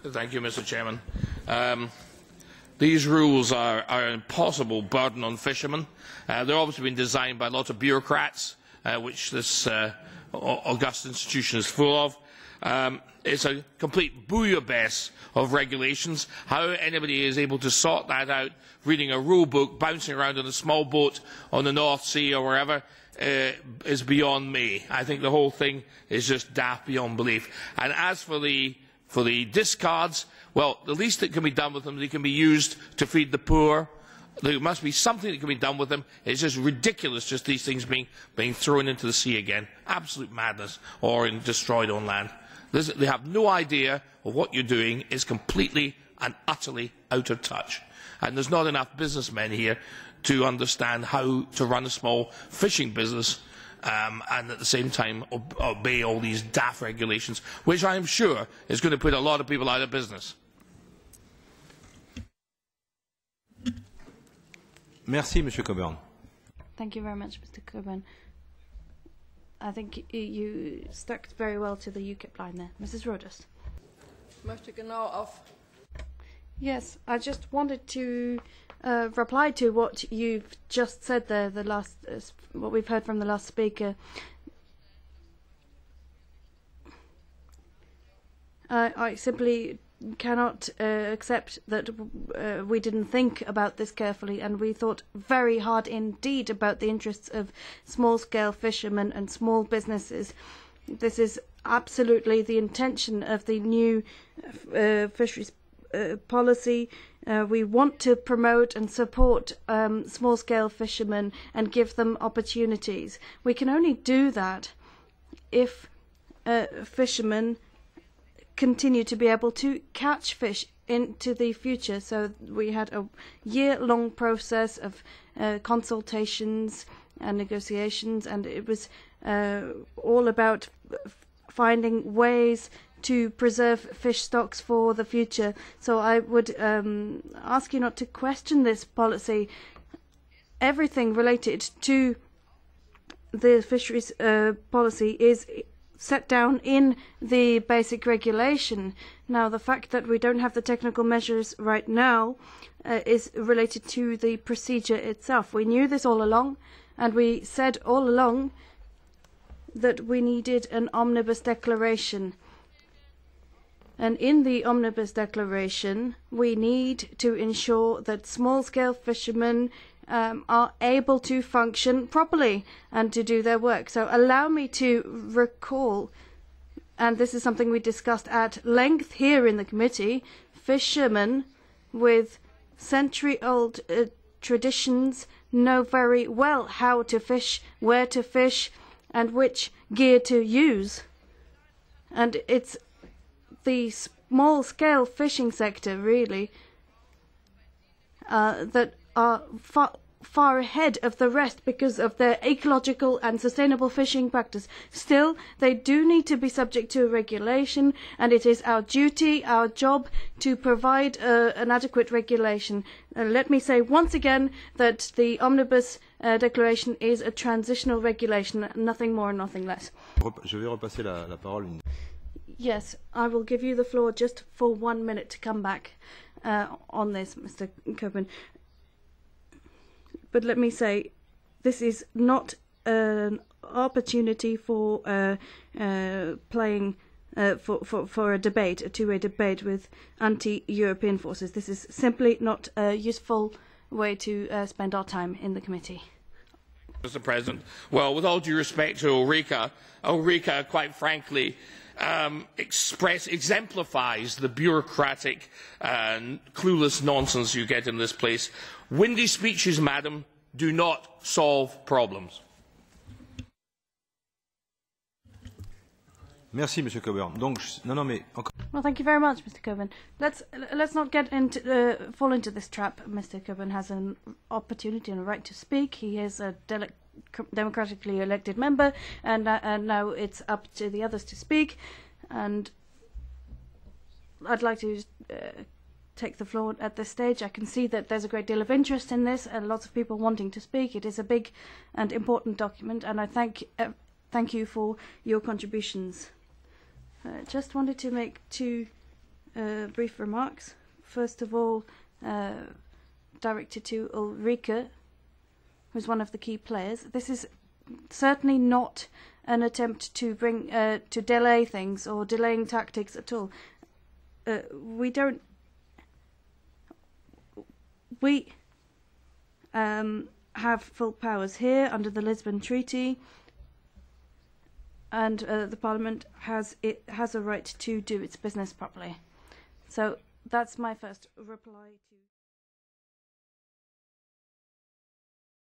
Thank you, Mr. Chairman. These rules are an impossible burden on fishermen. They're obviously been designed by lots of bureaucrats, which this august institution is full of. It's a complete bouillabaisse of regulations. How anybody is able to sort that out, reading a rule book, bouncing around on a small boat on the North Sea or wherever, is beyond me. I think the whole thing is just daft beyond belief. And as for the discards, well, the least that can be done with them, they can be used to feed the poor. There must be something that can be done with them. It's just ridiculous, just these things being thrown into the sea again. Absolute madness, or destroyed on land. They have no idea of what you're doing. It's completely and utterly out of touch. And there's not enough businessmen here to understand how to run a small fishing business and at the same time obey all these daft regulations, which I am sure is going to put a lot of people out of business. Merci, Monsieur Coburn. Thank you very much, Mr. Coburn. I think you stuck very well to the UKIP line there. Mrs. RODUST. Yes, I just wanted to reply to what you've just said there, what we've heard from the last speaker. I simply cannot accept that we didn't think about this carefully, and we thought very hard indeed about the interests of small-scale fishermen and small businesses. This is absolutely the intention of the new fisheries policy. We want to promote and support small-scale fishermen and give them opportunities. We can only do that if fishermen continue to be able to catch fish into the future. So we had a year-long process of consultations and negotiations, and it was all about finding ways to preserve fish stocks for the future. So I would ask you not to question this policy. Everything related to the fisheries policy is set down in the basic regulation. Now, the fact that we don't have the technical measures right now is related to the procedure itself. We knew this all along, and we said all along that we needed an omnibus declaration. And in the omnibus declaration, we need to ensure that small-scale fishermen are able to function properly and to do their work. So allow me to recall, and this is something we discussed at length here in the committee, fishermen with century-old traditions know very well how to fish, where to fish, and which gear to use. And it's the small-scale fishing sector, really, that are far ahead of the rest because of their ecological and sustainable fishing practice. Still, they do need to be subject to a regulation, and it is our duty, our job, to provide an adequate regulation. Let me say once again that the Omnibus Declaration is a transitional regulation, nothing more and nothing less. Je vais repasser la parole. Yes, I will give you the floor just for 1 minute to come back on this, Mr. Coburn. But let me say, this is not an opportunity for playing for a debate, a two-way debate with anti-European forces. This is simply not a useful way to spend our time in the committee. Mr. President, well, with all due respect to Ulrike, quite frankly, exemplifies the bureaucratic and clueless nonsense you get in this place. Windy speeches, madam, do not solve problems. Merci, Monsieur Coburn. Donc, non, mais encore. Well, thank you very much, Mr. Coburn. Let's not get into fall into this trap. Mr. Coburn has an opportunity and a right to speak. He is a democratically elected member, and now it's up to the others to speak. And I'd like to take the floor at this stage. I can see that there's a great deal of interest in this and lots of people wanting to speak. It is a big and important document, and I thank you for your contributions. Just wanted to make two brief remarks. First of all, directed to Ulrike, who's one of the key players. This is certainly not an attempt to bring to delay things or delaying tactics at all. We have full powers here under the Lisbon Treaty, and the Parliament has a right to do its business properly. So that's my first reply to